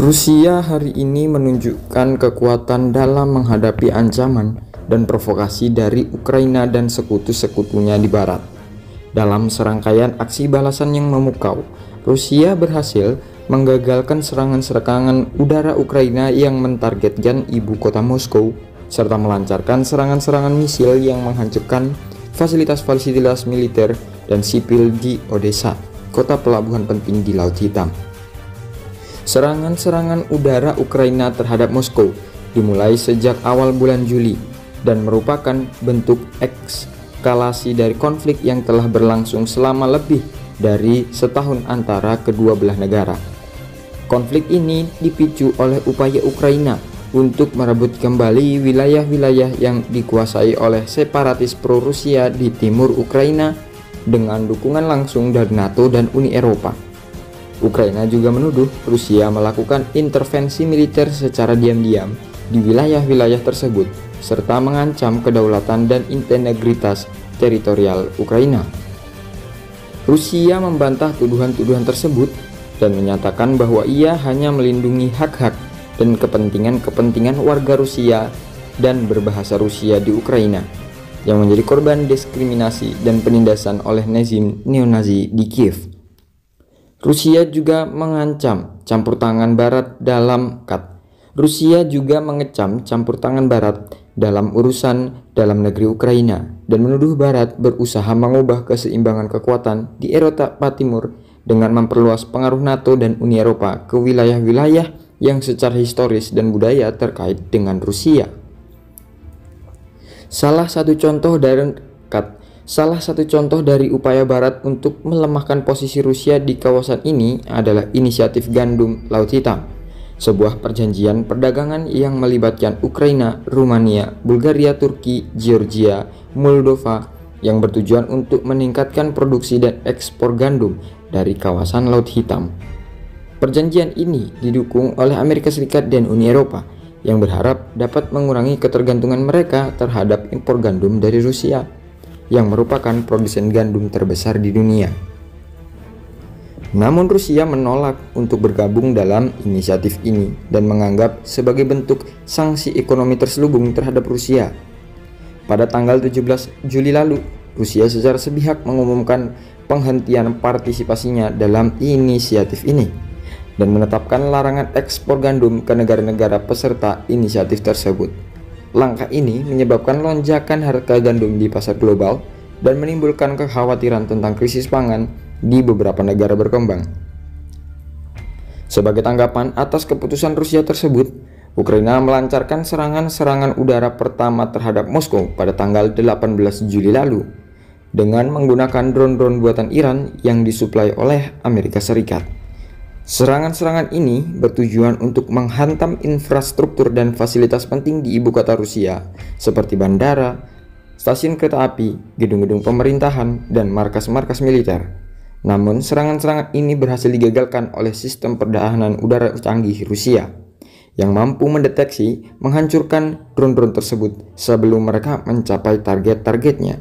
Rusia hari ini menunjukkan kekuatan dalam menghadapi ancaman dan provokasi dari Ukraina dan sekutu-sekutunya di barat. Dalam serangkaian aksi balasan yang memukau, Rusia berhasil menggagalkan serangan-serangan udara Ukraina yang mentargetkan ibu kota Moskow, serta melancarkan serangan-serangan misil yang menghancurkan fasilitas-fasilitas militer dan sipil di Odessa, kota pelabuhan penting di Laut Hitam. Serangan-serangan udara Ukraina terhadap Moskow dimulai sejak awal bulan Juli dan merupakan bentuk eskalasi dari konflik yang telah berlangsung selama lebih dari setahun antara kedua belah negara. Konflik ini dipicu oleh upaya Ukraina untuk merebut kembali wilayah-wilayah yang dikuasai oleh separatis pro-Rusia di timur Ukraina dengan dukungan langsung dari NATO dan Uni Eropa. Ukraina juga menuduh Rusia melakukan intervensi militer secara diam-diam di wilayah-wilayah tersebut serta mengancam kedaulatan dan integritas teritorial Ukraina. Rusia membantah tuduhan-tuduhan tersebut dan menyatakan bahwa ia hanya melindungi hak-hak dan kepentingan-kepentingan warga Rusia dan berbahasa Rusia di Ukraina yang menjadi korban diskriminasi dan penindasan oleh rezim neonazi di Kiev. Rusia juga mengancam campur tangan Barat dalam Rusia juga mengecam campur tangan Barat dalam urusan dalam negeri Ukraina dan menuduh Barat berusaha mengubah keseimbangan kekuatan di Eropa Timur dengan memperluas pengaruh NATO dan Uni Eropa ke wilayah-wilayah yang secara historis dan budaya terkait dengan Rusia. Salah satu contoh dari upaya Barat untuk melemahkan posisi Rusia di kawasan ini adalah inisiatif Gandum Laut Hitam, sebuah perjanjian perdagangan yang melibatkan Ukraina, Rumania, Bulgaria, Turki, Georgia, Moldova yang bertujuan untuk meningkatkan produksi dan ekspor gandum dari kawasan Laut Hitam. Perjanjian ini didukung oleh Amerika Serikat dan Uni Eropa yang berharap dapat mengurangi ketergantungan mereka terhadap impor gandum dari Rusia, yang merupakan produsen gandum terbesar di dunia. Namun Rusia menolak untuk bergabung dalam inisiatif ini dan menganggap sebagai bentuk sanksi ekonomi terselubung terhadap Rusia. Pada tanggal 17 Juli lalu, Rusia secara sepihak mengumumkan penghentian partisipasinya dalam inisiatif ini dan menetapkan larangan ekspor gandum ke negara-negara peserta inisiatif tersebut. Langkah ini menyebabkan lonjakan harga gandum di pasar global dan menimbulkan kekhawatiran tentang krisis pangan di beberapa negara berkembang. Sebagai tanggapan atas keputusan Rusia tersebut, Ukraina melancarkan serangan-serangan udara pertama terhadap Moskow pada tanggal 18 Juli lalu dengan menggunakan drone-drone buatan Iran yang disuplai oleh Amerika Serikat. Serangan-serangan ini bertujuan untuk menghantam infrastruktur dan fasilitas penting di ibu kota Rusia seperti bandara, stasiun kereta api, gedung-gedung pemerintahan, dan markas-markas militer. Namun serangan-serangan ini berhasil digagalkan oleh sistem pertahanan udara canggih Rusia yang mampu mendeteksi menghancurkan drone-drone tersebut sebelum mereka mencapai target-targetnya.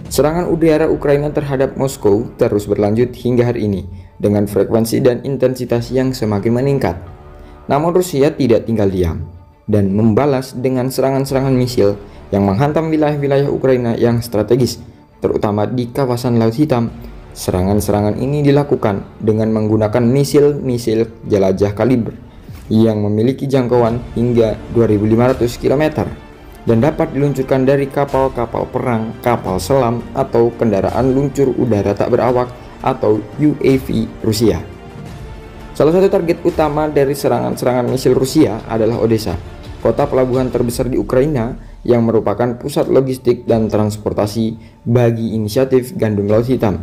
Serangan udara Ukraina terhadap Moskow terus berlanjut hingga hari ini dengan frekuensi dan intensitas yang semakin meningkat. Namun Rusia tidak tinggal diam dan membalas dengan serangan-serangan misil yang menghantam wilayah-wilayah Ukraina yang strategis, terutama di kawasan Laut Hitam. Serangan-serangan ini dilakukan dengan menggunakan misil-misil jelajah kaliber yang memiliki jangkauan hingga 2.500 km dan dapat diluncurkan dari kapal-kapal perang, kapal selam, atau kendaraan luncur udara tak berawak atau UAV Rusia. Salah satu target utama dari serangan-serangan misil Rusia adalah Odessa, kota pelabuhan terbesar di Ukraina yang merupakan pusat logistik dan transportasi bagi inisiatif Gandum Laut Hitam.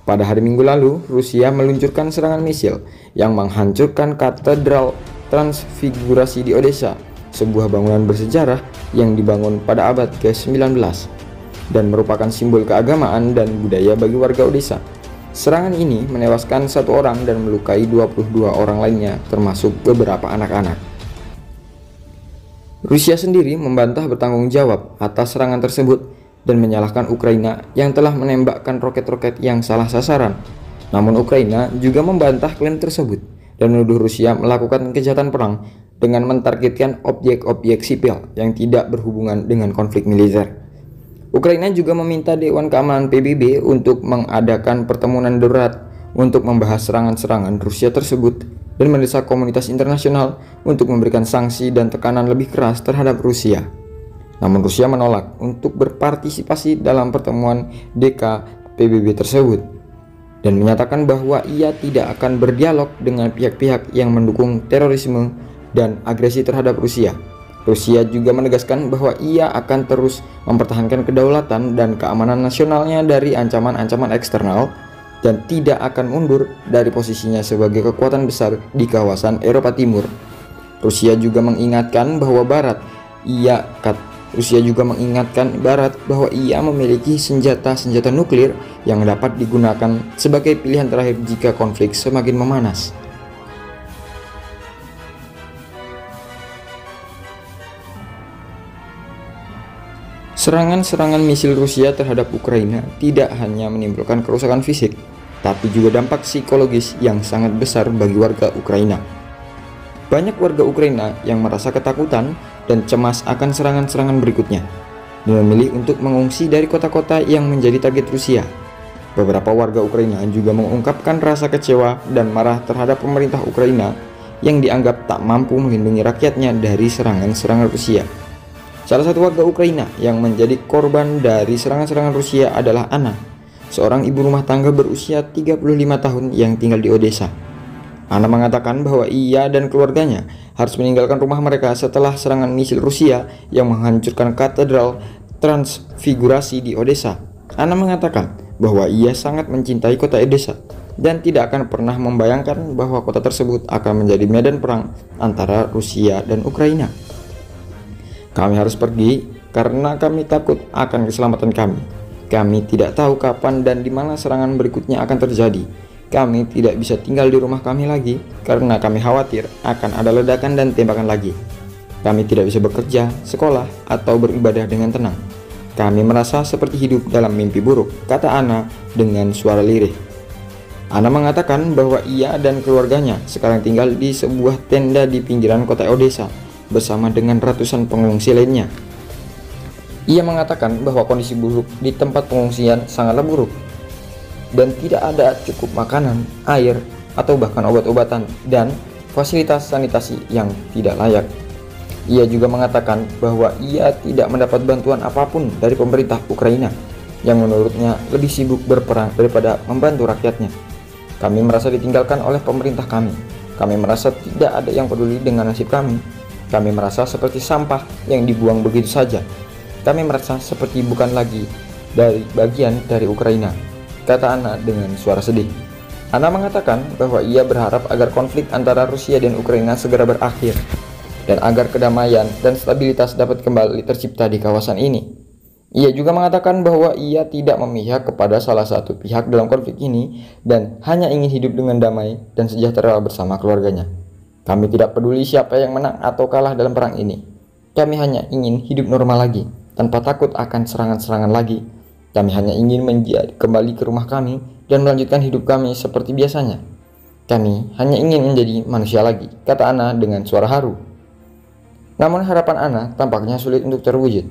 Pada hari Minggu lalu, Rusia meluncurkan serangan misil yang menghancurkan katedral Transfigurasi di Odessa, sebuah bangunan bersejarah yang dibangun pada abad ke-19 dan merupakan simbol keagamaan dan budaya bagi warga Odessa. Serangan ini menewaskan 1 orang dan melukai 22 orang lainnya, termasuk beberapa anak-anak. Rusia sendiri membantah bertanggung jawab atas serangan tersebut dan menyalahkan Ukraina yang telah menembakkan roket-roket yang salah sasaran. Namun Ukraina juga membantah klaim tersebut dan menuduh Rusia melakukan kejahatan perang dengan mentargetkan objek-objek sipil yang tidak berhubungan dengan konflik militer. Ukraina juga meminta Dewan Keamanan PBB untuk mengadakan pertemuan darurat untuk membahas serangan-serangan Rusia tersebut dan mendesak komunitas internasional untuk memberikan sanksi dan tekanan lebih keras terhadap Rusia. Namun Rusia menolak untuk berpartisipasi dalam pertemuan DK PBB tersebut dan menyatakan bahwa ia tidak akan berdialog dengan pihak-pihak yang mendukung terorisme dan agresi terhadap Rusia. Rusia juga menegaskan bahwa ia akan terus mempertahankan kedaulatan dan keamanan nasionalnya dari ancaman-ancaman eksternal dan tidak akan mundur dari posisinya sebagai kekuatan besar di kawasan Eropa Timur. Rusia juga mengingatkan bahwa Barat bahwa ia memiliki senjata-senjata nuklir yang dapat digunakan sebagai pilihan terakhir jika konflik semakin memanas. Serangan-serangan misil Rusia terhadap Ukraina tidak hanya menimbulkan kerusakan fisik, tapi juga dampak psikologis yang sangat besar bagi warga Ukraina. Banyak warga Ukraina yang merasa ketakutan dan cemas akan serangan-serangan berikutnya, dan memilih untuk mengungsi dari kota-kota yang menjadi target Rusia. Beberapa warga Ukraina juga mengungkapkan rasa kecewa dan marah terhadap pemerintah Ukraina yang dianggap tak mampu melindungi rakyatnya dari serangan-serangan Rusia. Salah satu warga Ukraina yang menjadi korban dari serangan-serangan Rusia adalah Anna, seorang ibu rumah tangga berusia 35 tahun yang tinggal di Odessa. Anna mengatakan bahwa ia dan keluarganya harus meninggalkan rumah mereka setelah serangan misil Rusia yang menghancurkan katedral Transfigurasi di Odessa. Anna mengatakan bahwa ia sangat mencintai kota Odessa dan tidak akan pernah membayangkan bahwa kota tersebut akan menjadi medan perang antara Rusia dan Ukraina. Kami harus pergi karena kami takut akan keselamatan kami. Kami tidak tahu kapan dan di mana serangan berikutnya akan terjadi. Kami tidak bisa tinggal di rumah kami lagi karena kami khawatir akan ada ledakan dan tembakan lagi. Kami tidak bisa bekerja, sekolah, atau beribadah dengan tenang. Kami merasa seperti hidup dalam mimpi buruk, kata Anna dengan suara lirih. Anna mengatakan bahwa ia dan keluarganya sekarang tinggal di sebuah tenda di pinggiran kota Odessa bersama dengan ratusan pengungsi lainnya. Ia mengatakan bahwa kondisi buruk di tempat pengungsian sangatlah buruk dan tidak ada cukup makanan, air, atau bahkan obat-obatan dan fasilitas sanitasi yang tidak layak. Ia juga mengatakan bahwa ia tidak mendapat bantuan apapun dari pemerintah Ukraina yang menurutnya lebih sibuk berperang daripada membantu rakyatnya. Kami merasa ditinggalkan oleh pemerintah kami. Kami merasa tidak ada yang peduli dengan nasib kami. Kami merasa seperti sampah yang dibuang begitu saja. Kami merasa seperti bukan lagi bagian dari Ukraina, kata Anna dengan suara sedih. Anna mengatakan bahwa ia berharap agar konflik antara Rusia dan Ukraina segera berakhir dan agar kedamaian dan stabilitas dapat kembali tercipta di kawasan ini. Ia juga mengatakan bahwa ia tidak memihak kepada salah satu pihak dalam konflik ini dan hanya ingin hidup dengan damai dan sejahtera bersama keluarganya. Kami tidak peduli siapa yang menang atau kalah dalam perang ini. Kami hanya ingin hidup normal lagi, tanpa takut akan serangan-serangan lagi. Kami hanya ingin kembali ke rumah kami dan melanjutkan hidup kami seperti biasanya. Kami hanya ingin menjadi manusia lagi, kata Anna dengan suara haru. Namun harapan Anna tampaknya sulit untuk terwujud,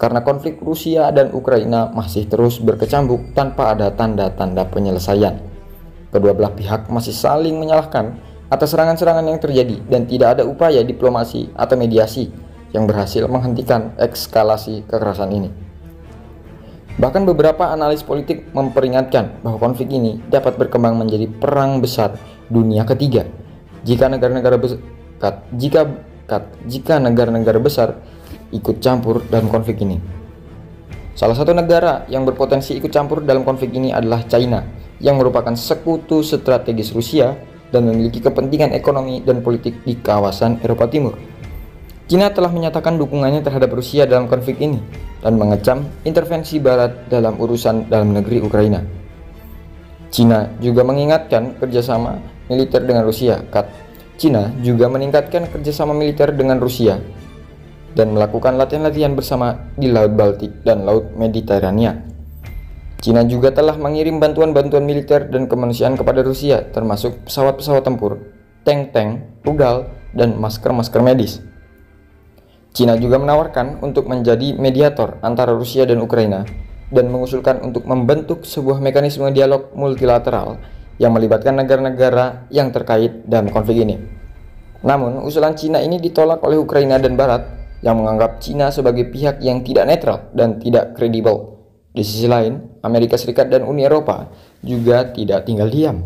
karena konflik Rusia dan Ukraina masih terus berkecambuk tanpa ada tanda-tanda penyelesaian. Kedua belah pihak masih saling menyalahkan atas serangan-serangan yang terjadi dan tidak ada upaya diplomasi atau mediasi yang berhasil menghentikan eskalasi kekerasan ini. Bahkan beberapa analis politik memperingatkan bahwa konflik ini dapat berkembang menjadi perang besar dunia ketiga jika negara-negara besar ikut campur dalam konflik ini. Salah satu negara yang berpotensi ikut campur dalam konflik ini adalah China, yang merupakan sekutu strategis Rusia dan memiliki kepentingan ekonomi dan politik di kawasan Eropa Timur. China telah menyatakan dukungannya terhadap Rusia dalam konflik ini dan mengecam intervensi Barat dalam urusan dalam negeri Ukraina. China juga mengingatkan kerjasama militer dengan Rusia. China juga meningkatkan kerjasama militer dengan Rusia dan melakukan latihan-latihan bersama di Laut Baltik dan Laut Mediterania. China juga telah mengirim bantuan-bantuan militer dan kemanusiaan kepada Rusia, termasuk pesawat-pesawat tempur. tank-tank, rudal, dan masker-masker medis. Cina juga menawarkan untuk menjadi mediator antara Rusia dan Ukraina dan mengusulkan untuk membentuk sebuah mekanisme dialog multilateral yang melibatkan negara-negara yang terkait dalam konflik ini. Namun, usulan Cina ini ditolak oleh Ukraina dan Barat yang menganggap Cina sebagai pihak yang tidak netral dan tidak kredibel. Di sisi lain, Amerika Serikat dan Uni Eropa juga tidak tinggal diam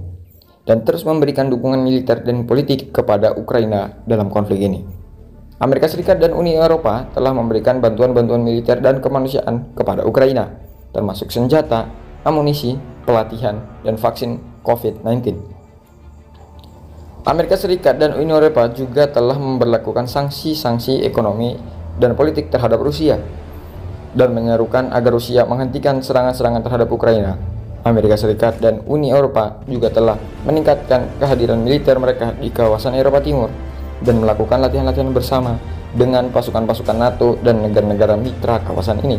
dan terus memberikan dukungan militer dan politik kepada Ukraina dalam konflik ini. Amerika Serikat dan Uni Eropa telah memberikan bantuan-bantuan militer dan kemanusiaan kepada Ukraina, termasuk senjata, amunisi, pelatihan, dan vaksin COVID-19. Amerika Serikat dan Uni Eropa juga telah memberlakukan sanksi-sanksi ekonomi dan politik terhadap Rusia dan menyerukan agar Rusia menghentikan serangan-serangan terhadap Ukraina. Amerika Serikat dan Uni Eropa juga telah meningkatkan kehadiran militer mereka di kawasan Eropa Timur dan melakukan latihan-latihan bersama dengan pasukan-pasukan NATO dan negara-negara mitra kawasan ini.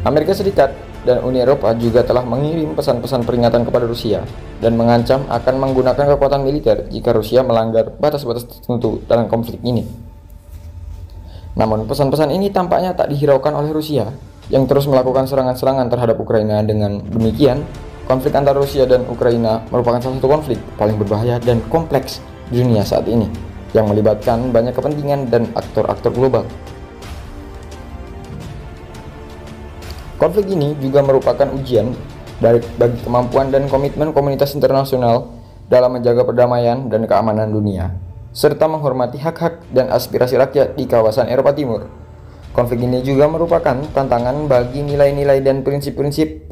Amerika Serikat dan Uni Eropa juga telah mengirim pesan-pesan peringatan kepada Rusia dan mengancam akan menggunakan kekuatan militer jika Rusia melanggar batas-batas tertentu dalam konflik ini. Namun pesan-pesan ini tampaknya tak dihiraukan oleh Rusia yang terus melakukan serangan-serangan terhadap Ukraina. Dengan demikian, konflik antara Rusia dan Ukraina merupakan salah satu konflik paling berbahaya dan kompleks di dunia saat ini yang melibatkan banyak kepentingan dan aktor-aktor global. Konflik ini juga merupakan ujian bagi kemampuan dan komitmen komunitas internasional dalam menjaga perdamaian dan keamanan dunia, serta menghormati hak-hak dan aspirasi rakyat di kawasan Eropa Timur. Konflik ini juga merupakan tantangan bagi nilai-nilai dan prinsip-prinsip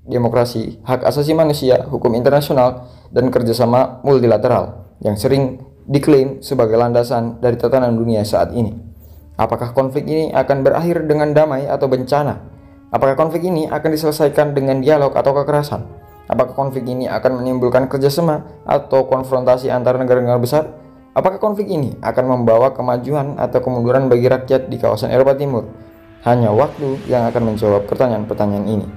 demokrasi, hak asasi manusia, hukum internasional, dan kerjasama multilateral yang sering diklaim sebagai landasan dari tatanan dunia saat ini. Apakah konflik ini akan berakhir dengan damai atau bencana? Apakah konflik ini akan diselesaikan dengan dialog atau kekerasan? Apakah konflik ini akan menimbulkan kerjasama atau konfrontasi antar negara-negara besar? Apakah konflik ini akan membawa kemajuan atau kemunduran bagi rakyat di kawasan Eropa Timur? Hanya waktu yang akan menjawab pertanyaan-pertanyaan ini.